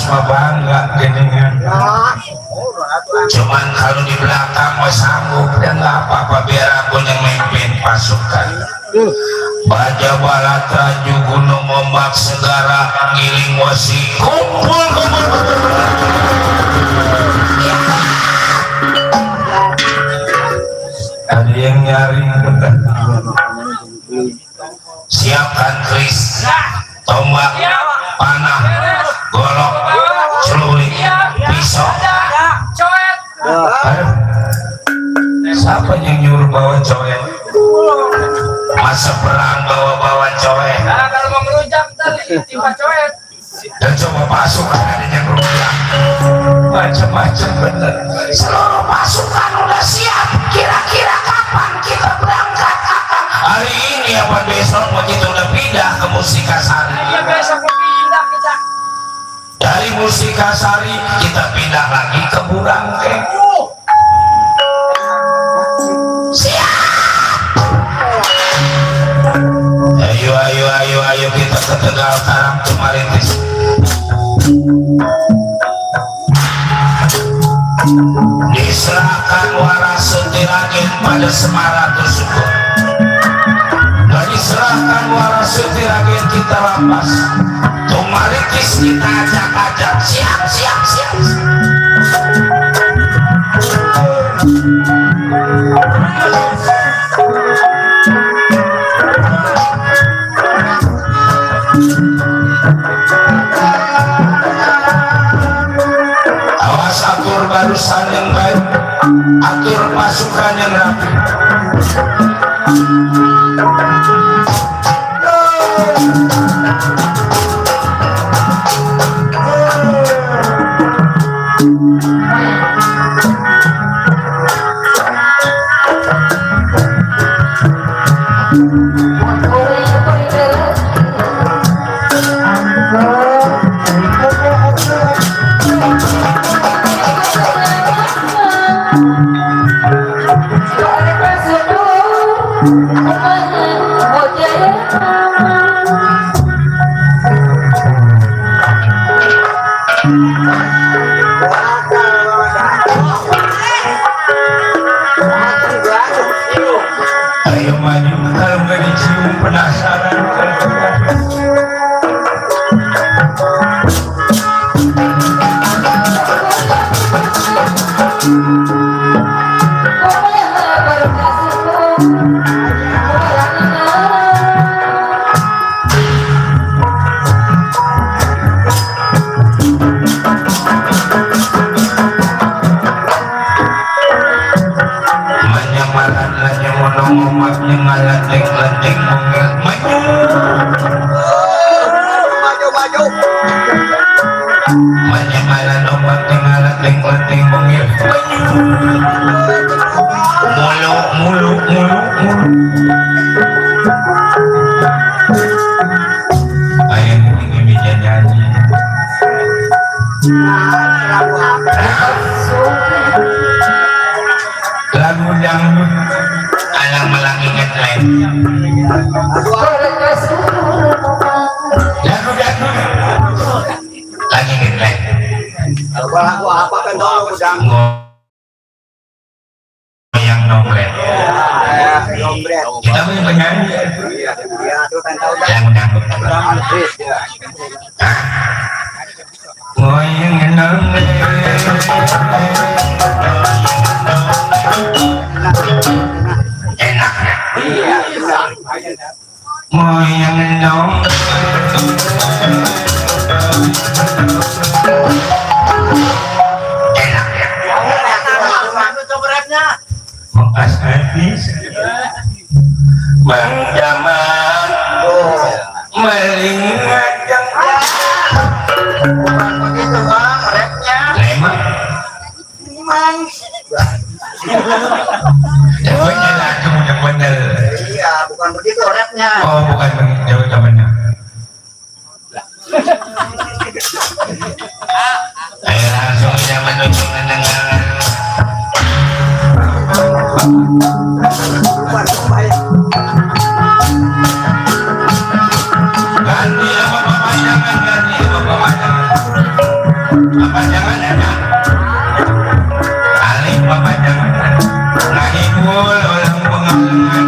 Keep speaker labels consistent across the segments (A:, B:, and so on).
A: mah bangga geningan. Cuman kalau di belakang mah sanggup dan nggak apa-apa biar aku yang memimpin pasukan. Baja balatra jugunung ombak segara ngiling wasi kumpul. Ada yang nyari siapkan keris, tombak, panah, golok, celurit, pisau. Siapa yang nyuruh bawa coet? Masa perang bawa coet?
B: Kalau mau ngerujak timpa coet.
A: Dan coba pasukan ada yang ngerujak. Macam-macam bener. Seluruh pasukan udah siap. Kira-kira kapan kita berangkat? Hari ini apa besok kita udah pindah ke Musikasari.
B: Iya besok mau pindah kita.
A: Dari Musikasari kita pindah lagi ke Burangkeng. Siap. Ayo kita ke Tegal Karang Tumaritis. Diserahkan waras Sutiragen pada Semaratusukun. Diserahkan waras Sutiragen kita rampas. Tumaritis kita ajak-ajak. Siap. Awas atur barusan yang baik, atur pasukan yang rapi. Ayo maju, kalau nggak dicium penasaran. Ngelateng mungil maju menyamalan ombak ngelateng mungil mulu ayah ini bisa nyanyi lagu dangdut alang melang inget lain lagu lagi inget lain
C: lagu apa kan dong udang
A: goyang nombret kita punya penyanyi lagu dangdut goyang nombret enaknya goyang nombret bekas habis Bang Jamal meling ngajak
C: begitu bang rapnya
A: lemah jawabnya lagu yang bener
C: iya bukan begitu rapnya
A: oh bukan begitu jawabnya ayo langsung aja menuju mendengar ganti apa pemandangan ada alih pemajangan ngahibul orang pengalangan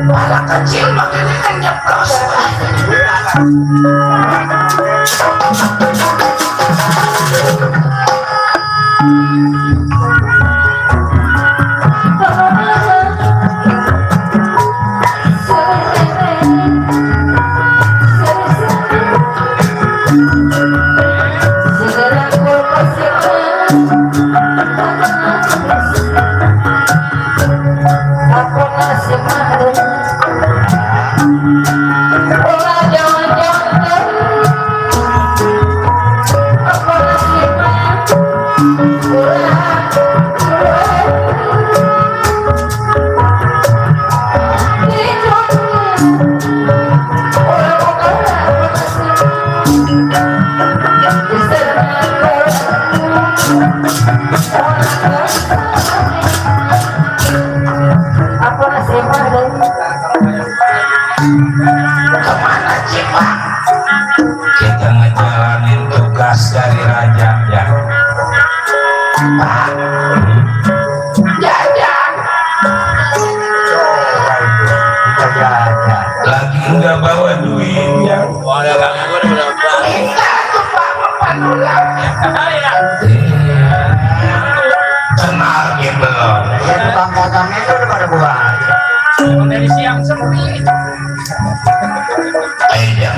A: malah kecil makanya kan nyeplos kemana sih Pak? Kita ngejalanin tugas dari raja ya Pak. Jajan lagi nggak bawa duitnya. Minta tuh Pak Pandulang. Kenal gitu belum?
C: Ya tukang potongnya itu udah pada buat.
B: Dari siang sepi.
A: Ayo.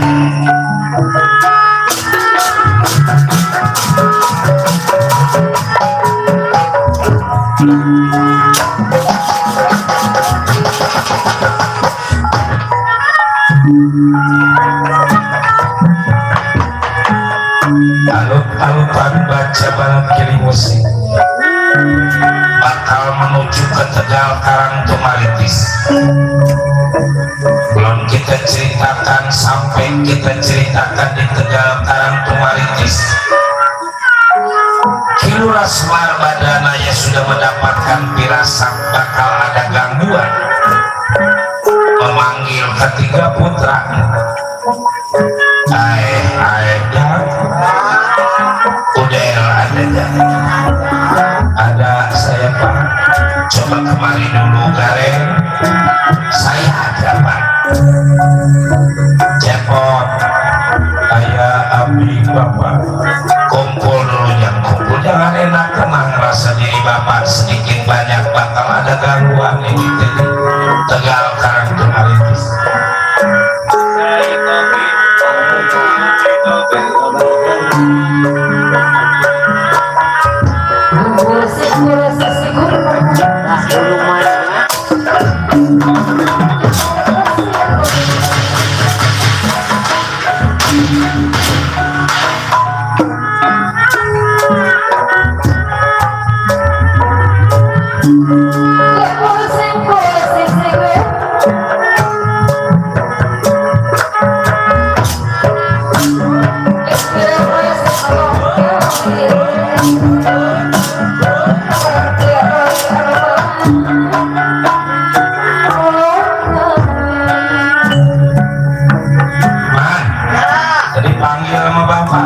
A: Alut-alutan baca balap kiri musik bakal menuju ke Tegal Karang Tumaritis. Belum kita ceritakan sampai kita ceritakan di Tegal Karang Tumaritis, Kilura Semar Badanaya sudah mendapatkan firasat bakal ada gangguan, memanggil ketiga putra. Udel ada saya Pak, coba kemari dulu Gareng, saya ada Pak. Cepot ayah abdi Bapak, kumpul dulu, jangan enak, tenang, rasa diri Bapak sedikit banyak bakal ada gangguan ini di Tegal Karang Tumaritis. bapak.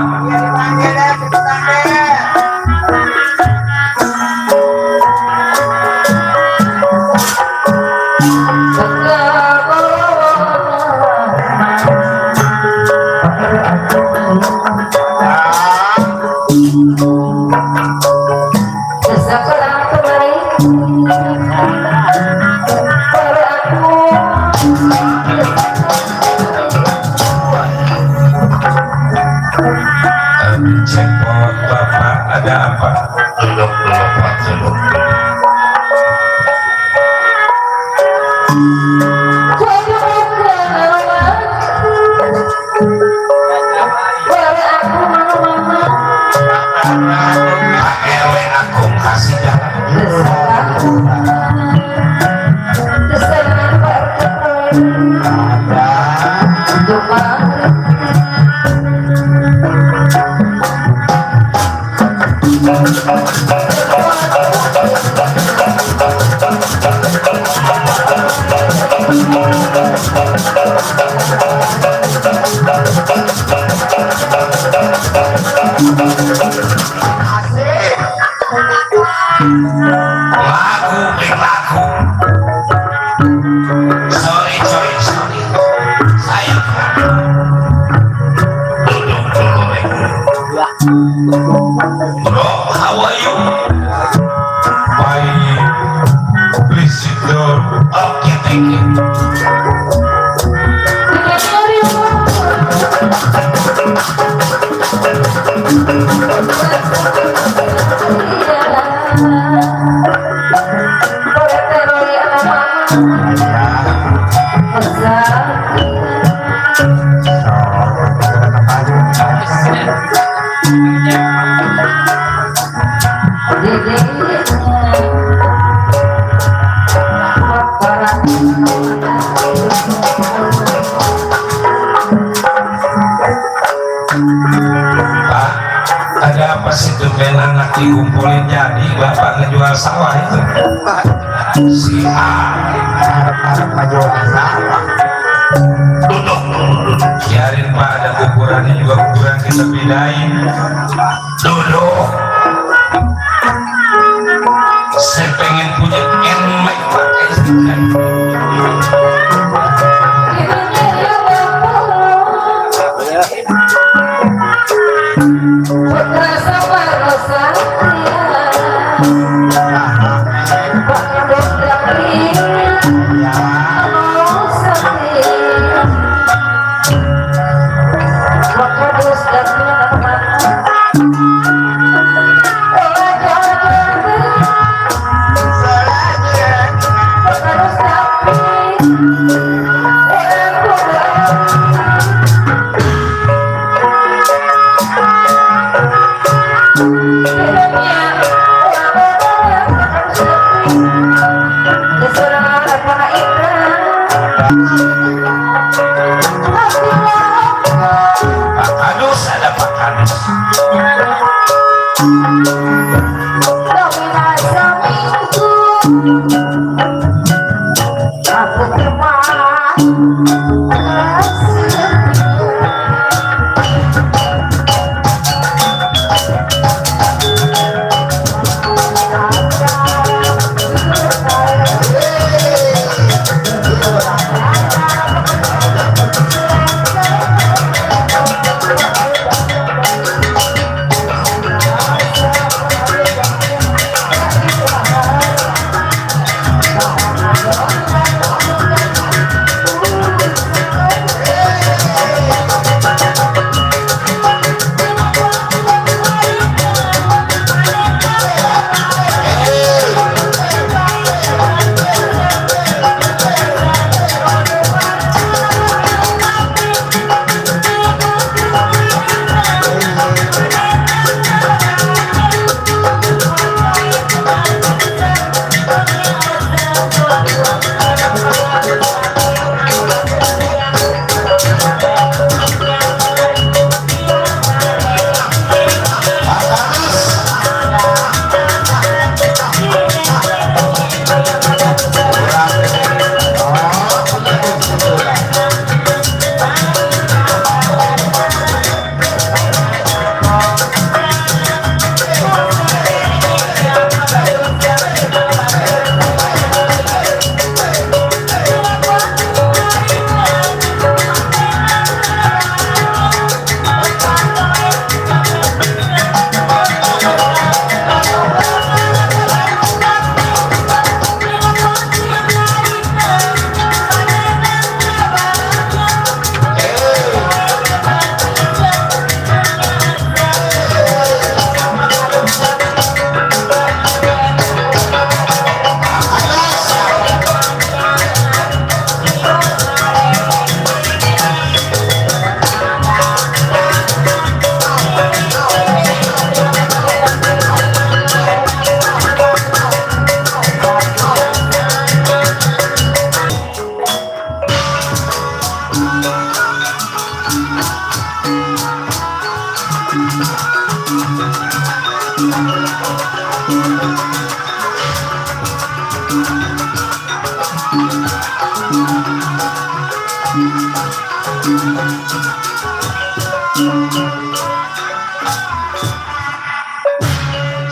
A: Cekpot bapak, ada apa? Duduk dulu pak, duduk. Pak RW aku kasih jalan. Lagu berlaku. Sorry. Saya duduk dulu. Bro, how are you? Fine. Please sit down. Okay, thank you. Pak, ada apa sih tumben anak dikumpulin jadi bapak ngejual sawah itu? Si
C: Harap majuan sawah.
A: duduk. Biarin pak, ada kuburannya juga kuburan kita bedain. Duduk. Saya pengen punya enmek pakai sedan. Pak Kadus, ada Pak Kadus.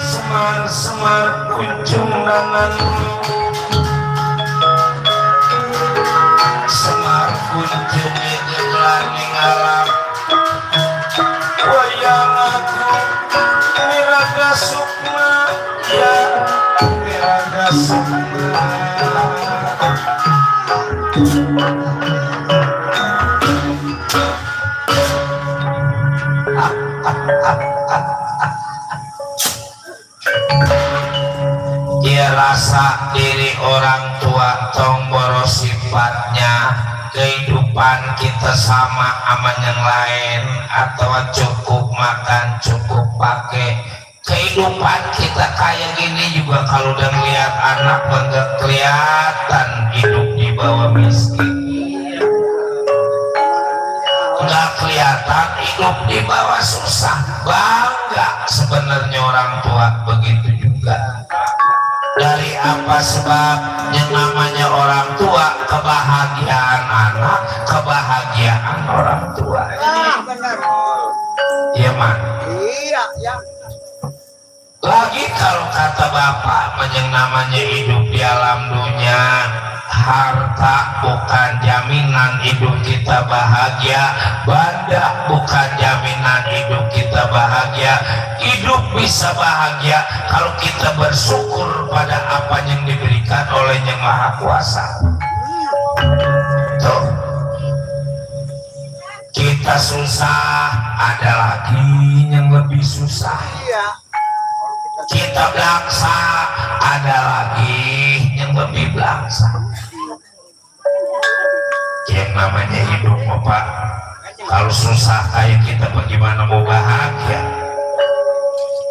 A: Semar-semar kunjung dangan, semar kunjung ngegelaning alam, wayang aku miraga sukma ya miraga sukma. Dia rasa diri orang tua tomboro sifatnya, kehidupan kita sama sama yang lain, atau cukup makan cukup pakai. Kehidupan kita kayak gini juga kalau udah lihat anak bangga kelihatan hidup di bawah miskin, nggak kelihatan hidup di bawah susah. Bangga sebenarnya orang tua begitu juga. Dari apa sebab yang namanya orang tua, kebahagiaan anak, kebahagiaan orang tua.
C: Benar.
A: Iya man.
C: Iya, ya.
A: Lagi kalau kata bapak, yang namanya hidup di alam dunia, harta bukan jaminan hidup kita bahagia, banda bukan jaminan hidup kita bahagia. Hidup bisa bahagia kalau kita bersyukur pada apa yang diberikan oleh Yang Maha Kuasa. Tuh. Kita susah, ada lagi yang lebih susah.
C: Iya.
A: Kita belangsa, ada lagi yang lebih belangsa. Yang namanya hidup Pak, kalau susah kayak kita bagaimana mau bahagia?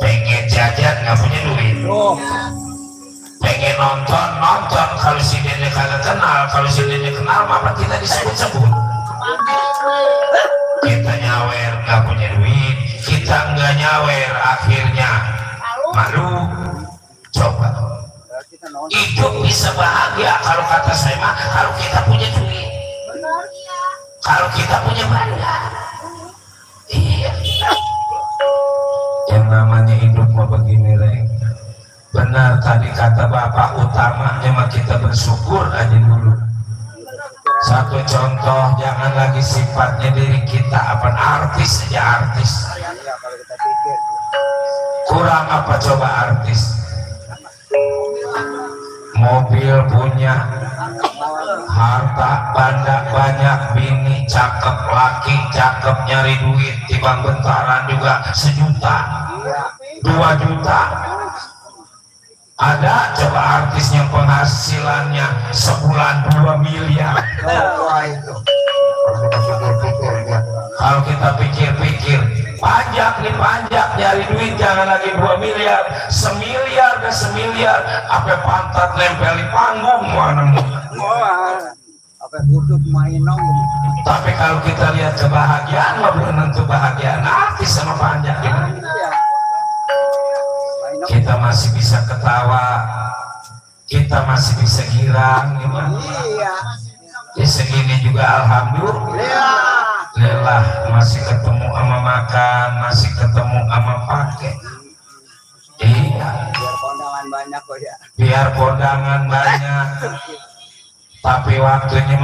A: Pengen jajan nggak punya duit, pengen nonton kalau si Dede kagak kenal, kalau si Dede kenal apa kita disebut-sebut. Kita nyawer nggak punya duit, kita nggak nyawer akhirnya malu. Coba hidup bisa bahagia kalau kata saya mah kalau kita punya duit, kalau kita punya benda. Iya, yang namanya hidup mah begini Reng. Benar tadi kata bapak, utamanya mah kita bersyukur aja dulu. Satu contoh, jangan lagi sifatnya diri kita apa artis aja artis. Kurang apa coba artis? Mobil punya, harta banda banyak, bini cakep, laki cakep, nyari duit tibang bentaran juga 1 juta 2 juta. Ada coba artis yang penghasilannya sebulan 2 miliar. Kalau kita pikir-pikir, pajak nih pajak, nyari duit jangan lagi 2 miliar, 1 miliar dan 1 miliar, apa pantat nempel di panggung mana
C: Apa kudut main nong.
A: Tapi kalau kita lihat kebahagiaan, mah belum tentu bahagiaan artis sama pajak gimana? Kita masih bisa ketawa, kita masih bisa girang gimana?
C: Iya.
A: Ya segini juga alhamdulillah masih ketemu sama makan, masih ketemu sama pakai. Iya.
C: Biar kondangan banyak kok ya.
A: Biar kondangan banyak. Tapi waktunya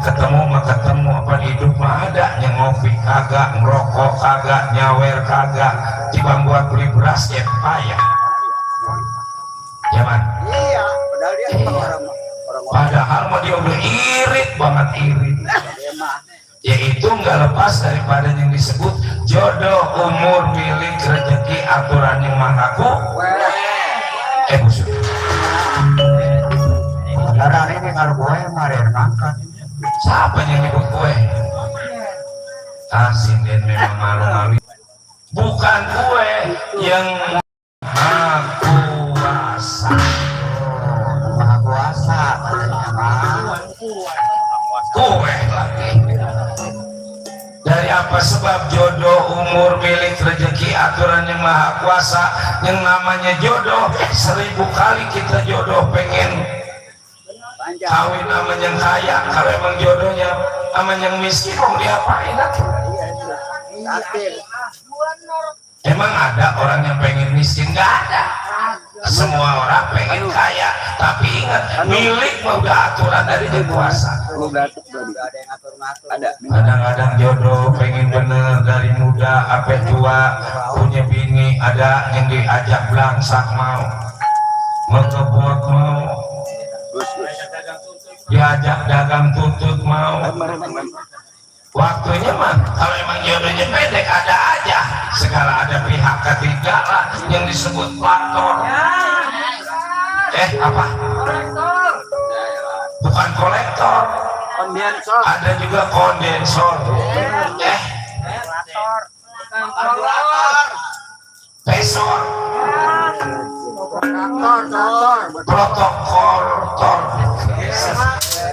A: ketemu mah ketemu, apa hidup mah ada yang ngopi kagak, ngerokok kagak, nyawer kagak, dibang buat beli beras ya payah. Ya man.
C: Iya, padahal dia orang
A: Padahal mah dia udah irit banget irit.
C: dia mah.
A: Yaitu nggak lepas daripada yang disebut jodoh, umur, milik, rezeki, aturan yang Maha Kuasa. Busuk.
C: Darah ini kalau gue kemarin makan.
A: Siapa yang nyebut gue? Sinden memang malu-malu. Bukan gue yang Maha Kuasa.
C: Maha Kuasa katanya mah.
A: Gue lagi. Dari apa sebab jodoh, umur, milik, rezeki, aturan yang Maha Kuasa. Yang namanya jodoh, 1000 kali kita jodoh pengen kawin sama yang kaya. Kalau emang jodohnya sama yang miskin, mau diapain?
C: Yakin.
A: Emang ada orang yang pengen miskin? Nggak ada. Semua orang pengen kaya, tapi ingat milik mah udah aturan dari yang kuasa.
C: Udah ada yang ngatur-ngatur. Ada.
A: Kadang-kadang jodoh pengen bener dari muda sampai tua, punya bini ada yang diajak belangsak mau ngebut mau, diajak dagang tutut mau. Waktunya mah kalau emang jodohnya pendek ada aja. Segala ada pihak ketiga lah yang disebut pelakor. Apa? Bukan kolektor.
C: Kondensor.
A: Ada juga kondensor. Pesor. Protokol.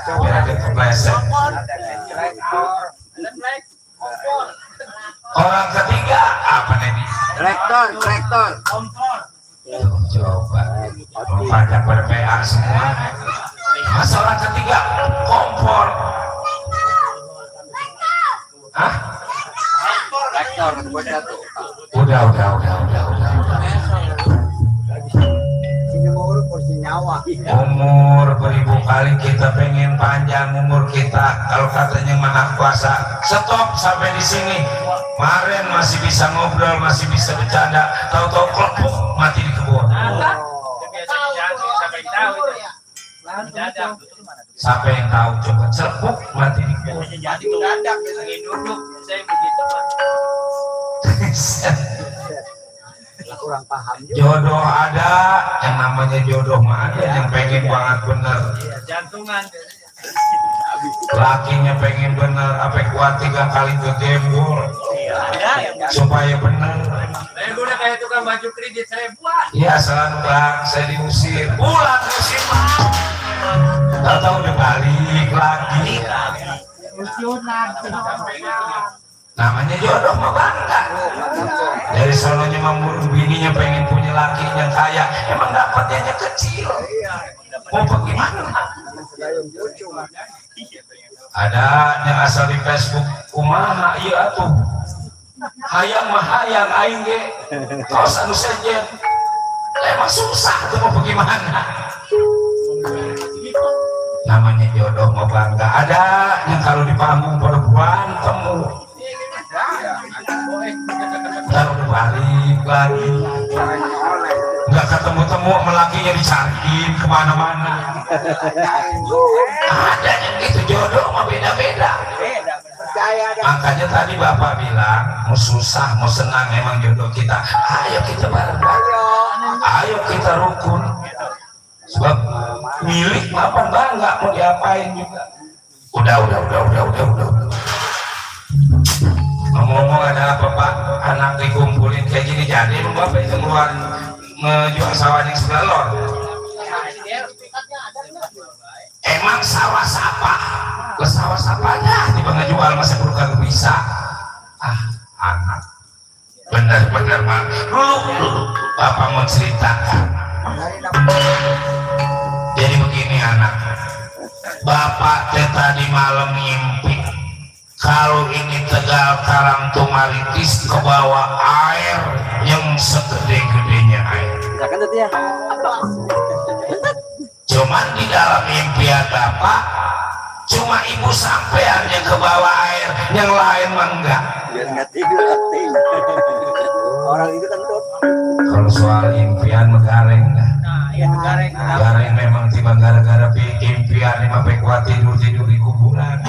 A: Biar ada kepleset. Orang ketiga apa nih?
C: Traktor.
A: Coba banyak ber-PA semua. Masalah ketiga kompor. Hah?
C: Traktor buat satu.
A: Udah.
C: Sini mau urut kursi nyawa.
A: Umur beribu kali kita pengen panjang umur kita. Kalau katanya Maha Kuasa, stop sampai di sini. Kemarin masih bisa ngobrol, masih bisa bercanda. Tahu-tahu kelepuk mati di kebun. Siapa yang tahu coba celepuk mati di kebun.
B: Jadi mendadak lagi duduk saya begitu Pak.
C: Kurang paham juga.
A: Jodoh ada, yang namanya jodoh mah ada yang pengen banget bener.
B: Jantungan.
A: Lakinya pengen bener, apa kuat 3 kali ke gembol supaya bener.
B: Saya udah kayak tukang baju kredit saya buat.
A: Ya selalu bang, saya diusir. Pulang musim tahu udah balik lagi. Namanya jodoh mah bangga. Dari sononya mamurung bininya pengen punya laki yang kaya, emang dapatnya kecil. Mau bagaimana? Ada yang asal di Facebook kumaha iya tuh. Hayang mah hayang aing ge. Kaos anu sejen. Emang susah tuh mau bagaimana? Namanya jodoh mau bangga. Ada yang kalau di panggung perempuan temu. Taruh balik lagi. Nggak ketemu-temu melakinya dicariin kemana-mana. Ada yang gitu jodoh mah beda-beda. Makanya tadi Bapak bilang mau susah mau senang emang jodoh kita. Ayo kita bareng-bareng. Ayo kita rukun. Sebab milik apa bangga mau diapain juga. Udah. Ngomong-ngomong ada apa Pak? Anak dikumpulin kayak gini jadi lu Bapak itu keluar ngejual sawah di sebelah lor. Emang sawah sapa? Ke sawah sapanya tiba ngejual masa perlu kagak bisa. Anak bener-bener mah dulu Bapak mau ceritakan. Jadi begini anak, Bapak tadi malam mimpi kalau ini Tegal Karang Tumaritis ke bawah air yang segede-gedenya air. Cuman di dalam impian Bapak cuma ibu sampean yang ke bawah air, yang lain mah enggak.
C: Orang itu kan tuh.
A: Kalau soal impian megareng dah. Gareng memang tiba gara-gara impian lima kuat tidur di kuburan.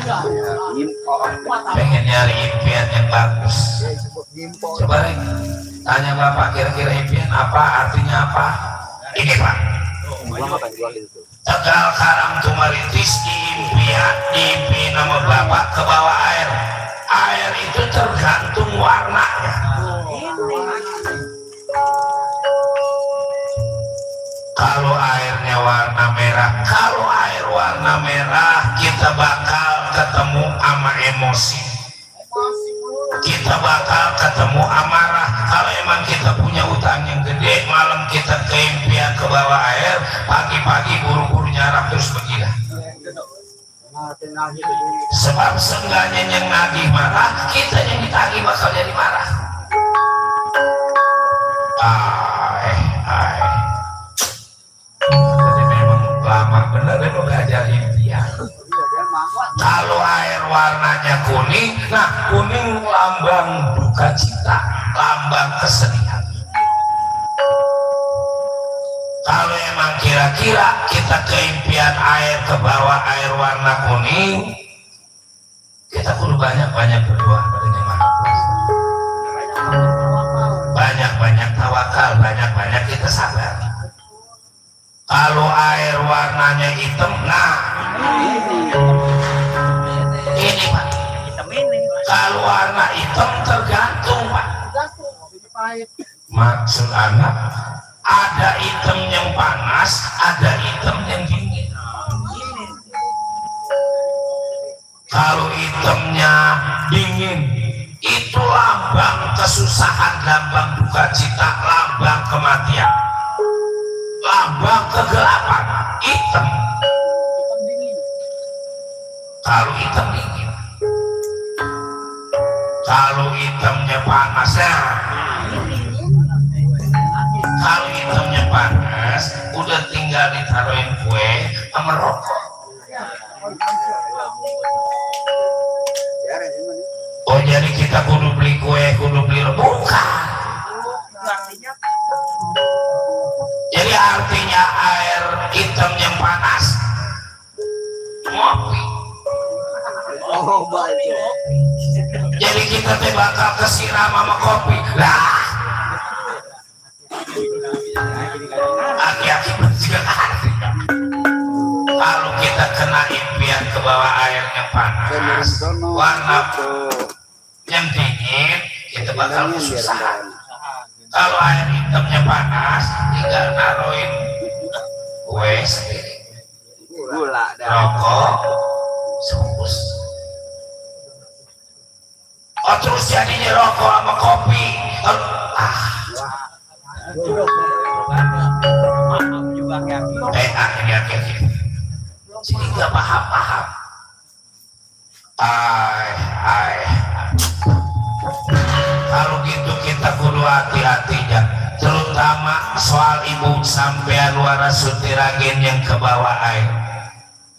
A: Pengen nyari impian yang bagus. Coba nih, tanya Bapak kira-kira impian apa, artinya apa? Ini Pak. Tegal Karang Tumaritis impi nama Bapak ke bawah air. Air itu tergantung warnanya. Kalau airnya warna merah, kalau air warna merah, kita bakal ketemu sama emosi. Kita bakal ketemu amarah. Kalau emang kita punya utang yang gede, malam kita keimpian ke bawah air, pagi-pagi buru-buru nyarap terus begini.
C: nagih ke dunia.
A: Sebab seenggaknya yang nagih marah, kita yang ditagih bakal jadi marah. Jadi memang lama bener itu belajar impian.
C: Dia mampu.
A: Kalau air warnanya kuning, nah kuning lambang duka cita, lambang kesedihan. Kalau emang kira-kira kita keimpian air ke bawah air warna kuning, kita kudu banyak-banyak berdoa pada Yang Maha Kuasa. Banyak-banyak tawakal, banyak-banyak kita sabar. Kalau air warnanya hitam, nah ini Pak. Kalau warna hitam tergantung Pak. Maksud anak, ada hitam yang panas, ada hitam yang dingin. Kalau hitamnya dingin, itu lambang kesusahan, lambang duka cita, lambang kematian, lambang kegelapan. Hitam. Kalau hitam dingin. Kalau hitamnya panas, nah. Kalau hitamnya panas, udah tinggal ditaruhin kue sama rokok. Oh jadi kita kudu beli kue, kudu beli rokok? Bukan. Jadi artinya air hitam yang panas, ngopi.
C: Oh baik.
A: Jadi kita teh bakal kesiram sama kopi. Lah. Aki-aki bersikat hati. Kalau kita kena impian ke bawah air yang panas, warna yang dingin, kita bakal kesusahan. Kalau air hitamnya panas, tinggal naruhin kue sendiri,
C: Gula dan
A: rokok, sebungkus. Oh terus jadinya rokok sama kopi. Aki-aki. Jadi nggak paham. Kalau gitu kita kudu hati-hatinya, terutama soal ibu sampean waras sutiragen yang ke bawah air.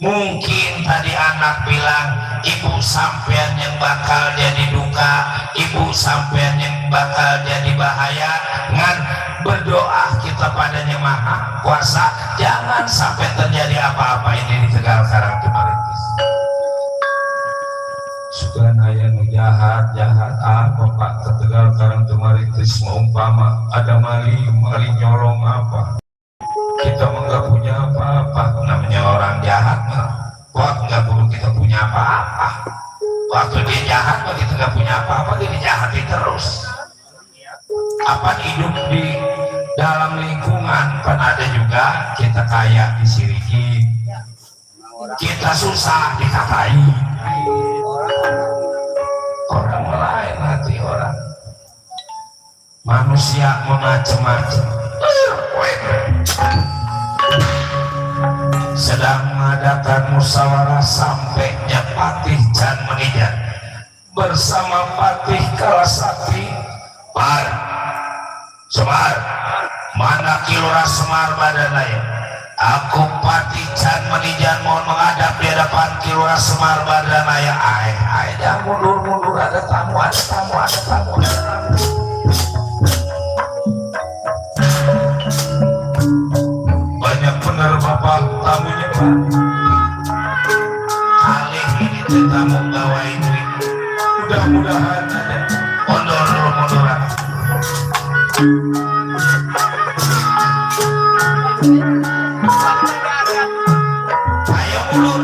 A: Mungkin tadi anak bilang ibu sampean yang bakal jadi duka, ibu sampean yang bakal jadi bahaya. Ngan berdoa kita padanya Maha Kuasa, jangan sampai terjadi apa-apa ini di Tegal Karang Tumaritis. Sugan aya nu jahat apa Pak ke Tegal Karang Tumaritis, maumpama ada maling nyolong apa, kita mah nggak punya apa-apa. Namanya orang jahat mah wah nggak perlu kita punya apa-apa. Waktu dia jahat mah kita nggak punya apa-apa, dia dijahati terus. Apa hidup di dalam lingkungan kan ada juga kita kaya disiriki, kita susah dikatai. Orang lain hati orang, manusia macam-macam. Sedang mengadakan musyawarah sampainya Patih Can Menijan bersama Patih Kalasati. Semar, mana Kilora Semar Badanaya? Aku Patih Can Menijan mohon menghadap di hadapan Kilora Semar Badanaya. Jangan mundur, ada tamu. Banyak bener bapak tamunya Pak. Kali ini tamu bawain duit. Mudah-mudahan ada. Munduran. Ayo mundur.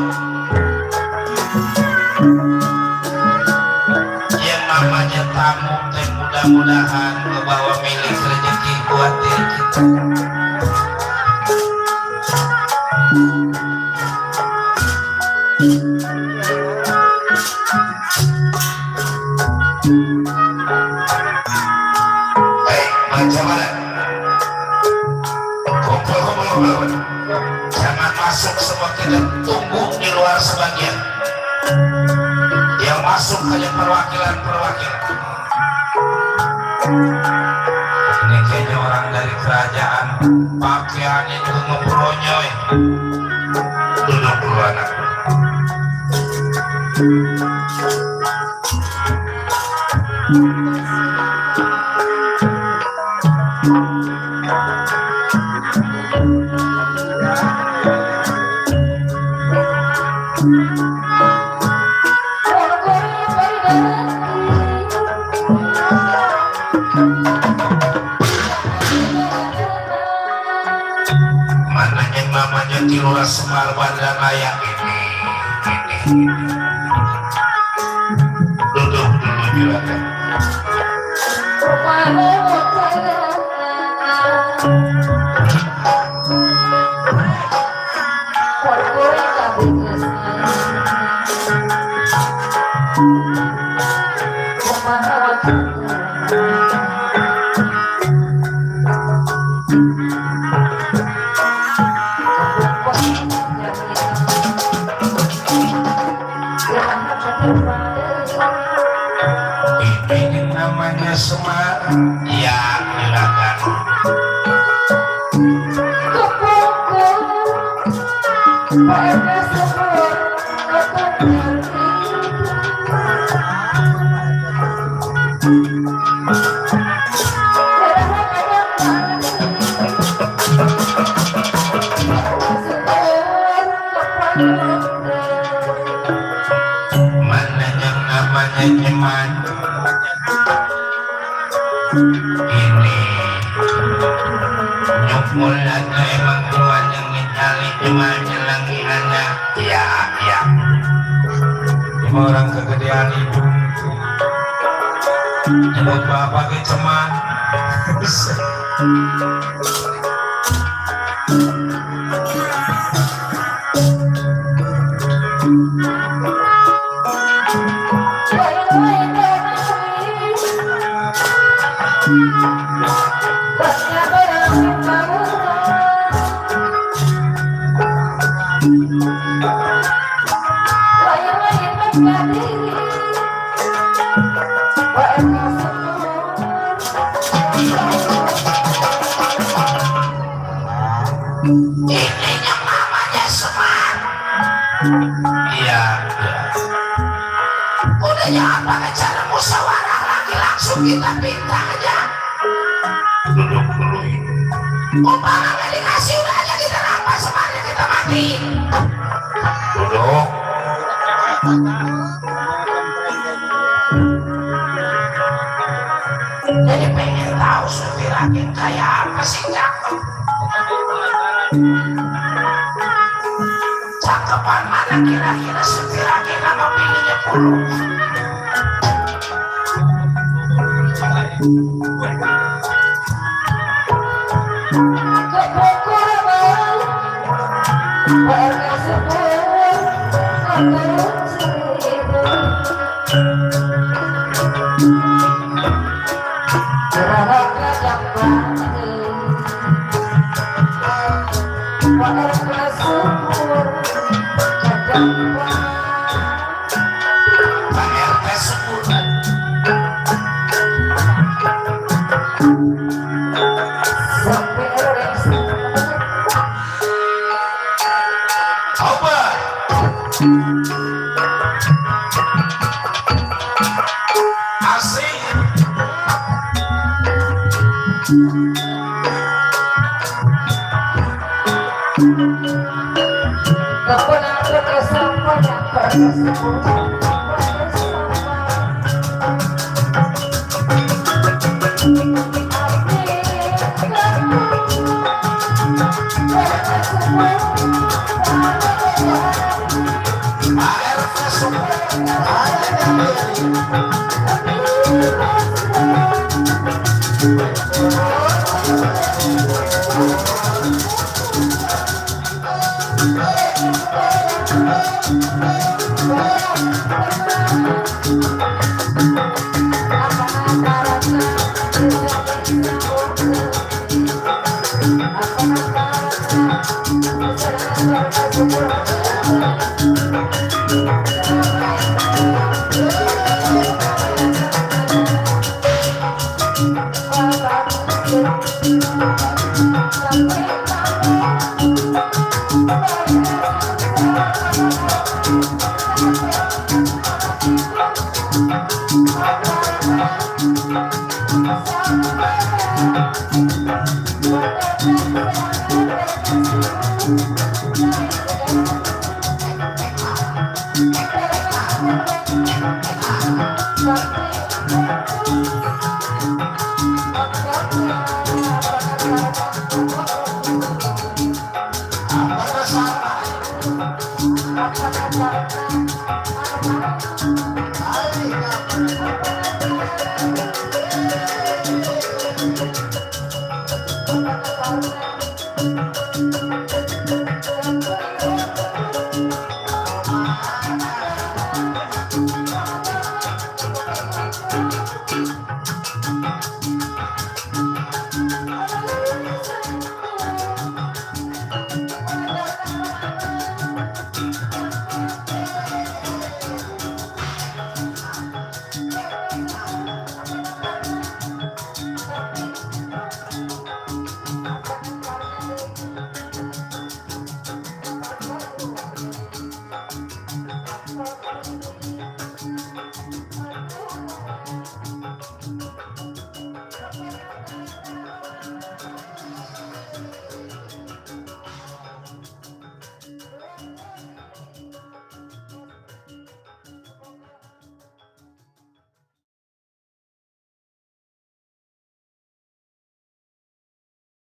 A: Yang namanya tamu teh mudah-mudahan membawa milik rezeki buat diri kita. Macam mana? Kumpul. Jangan masuk semua, kita tunggu di luar sebagian. yang masuk hanya perwakilan-perwakilan. Ini kayaknya orang dari kerajaan, pakaiannya juga ngebronyoy. Duduk dulu anak. Mananya namanya Kilora Semar Bandanaya ini. Duduk dulu juragan. Ini namanya Semar. Ya, juragan. Mana yang namanya Nyeman? Ini nyukulannya emang Tuhan yang ngitali cuma nyelangi anak. Ya, ya. Cuma orang kegedean hidung. Nyebut bapak ke Ceman. Ini yang namanya Semar. Iya, iya. Udah jangan pakai cara musyawarah lagi, langsung kita pinta aja. Duduk dulu ini. Umpama nggak dikasih udah aja kita rampas Semarnya, kita mati. Duduk. Jadi pengen tahu supir agen kayak apa sih cakep? Cakepan mana kira-kira supir agen sama pilihnya puluh? Pak RT sebulan. Coba. Asik.
D: Thank you.